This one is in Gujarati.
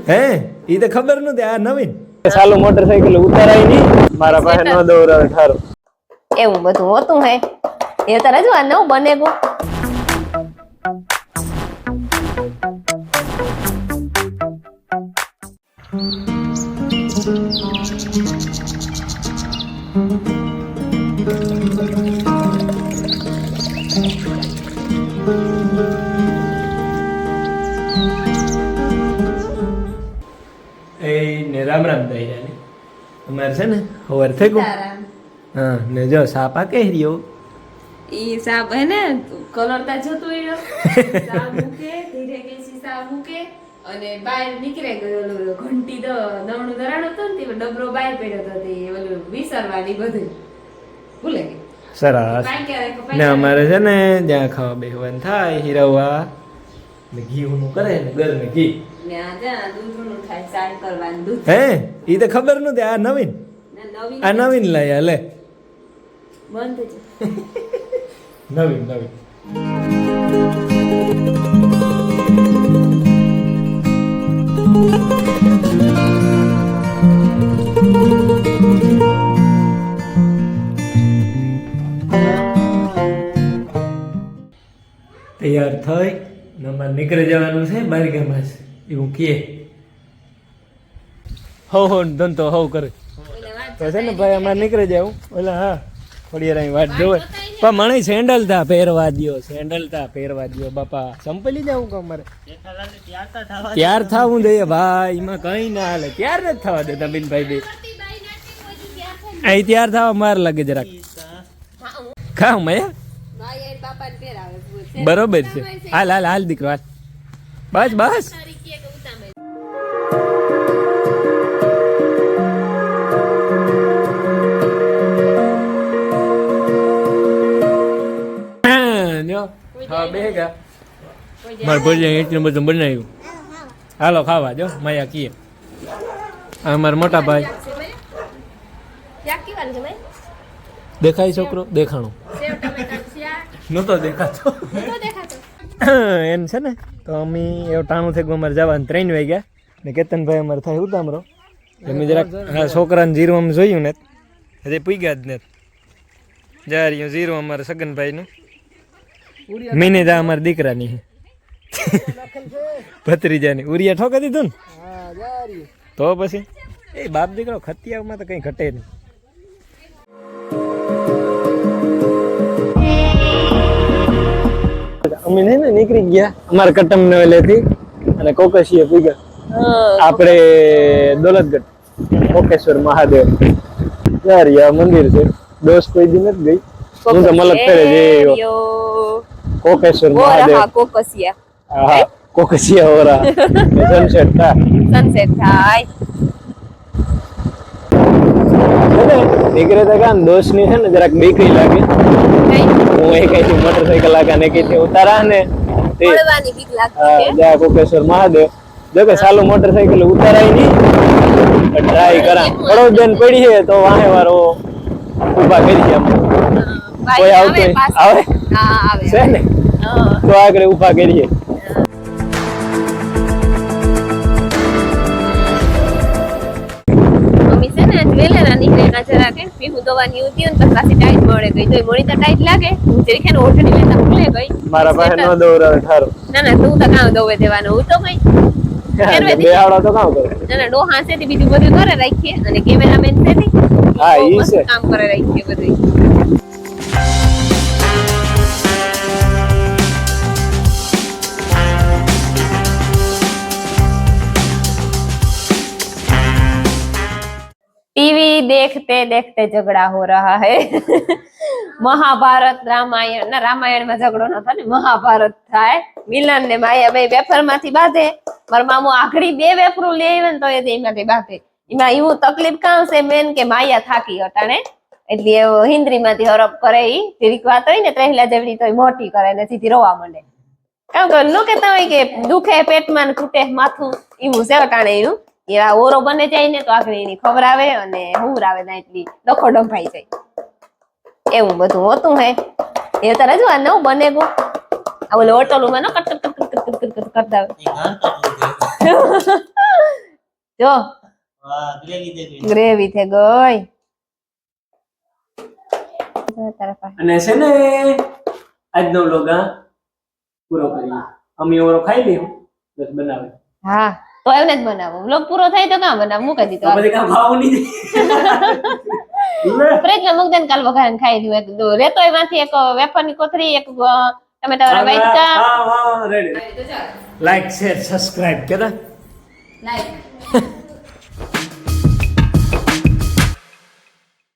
હે ઈ તો ખબર નતી આ નવીન સાલું મોટરસાઇકલ ઉતારાય નહીં મારા પાસે ન દોરાવે ઠારો એવું બધું હોતું હે એ તારે જો આ નવું બને ગો એ ને રામ રામ દઈ જાય અમારે છે ને હવાર થઈ ગયું હા ને જો સાપા કહી રહ્યો ઈ સાબ હે ને કલર તા જતો રહ્યો સાબ મૂકે ધીરે કેસી સાબ મૂકે અને બહાર નીકળે ગયો ઘંટી તો દમણું ધરાણો હતો ને તે ડબરો બહાર પડ્યો હતો તે ઓલું વિસરવાની બધું ભૂલે ગઈ સરસ ને અમારે છે ને જ્યાં ખાવા બેહવાનું થાય હીરાવા ને ઘી નું કરે ને ગરમે ઘી ને આ જા દૂધનું થાય સાડ કરવાનું દૂધ હે ઈ તો ખબર નતી આ નવીન આ નવીન લાયા લે બંધ છે નવીન નવીન તૈયાર થઈ નંબર નીકળી જવાનું છે બાર ગામમાં એવું કે હો ધંધો હો કરે તો છે ને ભાઈ અમારે નીકળી જાવ ઓલા હા થોડી વાર વાટ જોવે પણ મને સેન્ડલ તા પહેરવા દ્યો બાપા સંપલી જાવું કે અમારે ત્યાર થાવું જોઈએ ભાઈ એમાં કઈ ના હાલે ત્યાર નથી થવા દેતા બિનભાઈ બે અહીં ત્યાર થવા માર લાગે જરાક ખાવ મયા બરોબર છે હાલ હાલ હાલ દીકરો હાલ બસ બસ મારે ભજીયા એટલું બધું બનાવ્યું હાલો ખાવા જો માયા કીએ આ મારા મોટા ભાઈ દેખાય છોકરો દેખાણો નતો દેખાતો એમ છે ને તો અમે એવું ટાણું થઈ ગયું અમારે જવાનું 3 વાગ્યા ને કેતનભાઈ અમારે થાય ઉતામરો અમે જરાક હા છોકરાને જીરું આમ જોયું ને હજી પૂગ્યા જ ને જા રહ્યું જીરું અમારે સગનભાઈનું મીને જા અમારા દીકરાની ભત્રીજાની ઉરિયા ઠોકી દીધું ને તો પછી એ બાપ દીકરો ખતિયામાં તો કઈ ઘટે નહીં અમે ને નીકળી ગયા અમારા કટમ નવેલેથી અને કોકશીએ પૂગ્યા આપણે દોલતગઢ કોકેશ્વર મહાદેવ યાર મંદિર છે દોસ્ત કોઈ દી નથી ગઈ હું તો મલક કરે જે કોકેશ્વર મહાદેવ કોકસિયા હા કોકસિયા ઓરા સનસેટ થાય નીકળે તો કાન દોસ્ત ની છે ને જરાક બીક લાગે હું એક અહીંથી મોટરસાઇકલ આગા ને કઈથી ઉતારા ને જા કોકેશ્વર મહાદેવ જો કે સાલું મોટરસાઇકલ ઉતારાય નહીં ટ્રાય કરા પડોદન પડી છે તો વાહે વાળો ઉભા કરી છે કોઈ આવતો આવે છે ને તો આગળ ઉભા કરીએ વેલેરા નીકળેલા જરા કે પીહું દવાની ઉતી ને પાછી ટાઈટ મળે ગઈ તો મોણી તો ટાઈટ લાગે હું જરી ખેન ઓઠણી લેતા ભૂલે ગઈ મારા પાસે ન દોરાવે ઠારો ના તું તો કાં દોવે દેવાનો હું તો કઈ બેહાડો તો કામ કરે ના ડો હાસે થી બીજું બધું કરે રાખીએ અને કેમેરામેન છે ને હા ઈ છે કામ કરે રાખીએ બધું टीवी देखते देखते झगड़ा हो रहा है महाभारत रामायण ना रामायण में झगड़ो न था ने महाभारत थाय मिलन ने माया બે વેફર માંથી બાંધે મારા મામો આખડી બે વેફરો લે આવે ને તો એ એમાંથી બાંધે એમાં એવું તકલીફ કાં છે મેન કે માયા થાકી હટાણે એટલે હિન્દ્રી માંથી હરપ કરે ઈ જીરીક વાત હોય ને ત્રેહલા જેવડી તો મોટી કરે ને સીધી રોવા માંડે કાં તો નો કેતા હોય કે દુખે પેટમાં તૂટે માથું એવું છે હટાણે એનું એવા ઓરો બને જાય ને તો આગળ એની ખબર આવે અને હુર આવે ને એટલી ડખો ડંભાઈ જાય એવું બધું હોતું હે એ તારે જો આ નવું બને ગો આ ઓલો હોટલોમાં નો cut cut cut cut cut cut કરતા જો વાહ ગ્રેવી દેવી ગ્રેવી થઈ ગઈ જો તારા પાસે. અને છે ને આજનો વ્લોગ પૂરો કરીએ. અમે ઓરો ખાઈ લઈએ બસ બનાવે હા તો એને જ બનાવો વ્લોગ પૂરો થાય તો કાં બનાવ મૂકી તો દીધો પછી કામ ખાવું નહીં લે. ફ્રીજમાં મૂકી દે ને કાલ વઘારીને ખાઈ લ્યો એક રેતો એમાંથી એક વેફરની કોથળી એક ટમેટા વાળા વાટકા હા રેડી લાઈક શેર સબસ્ક્રાઇબ કેતા લાઈક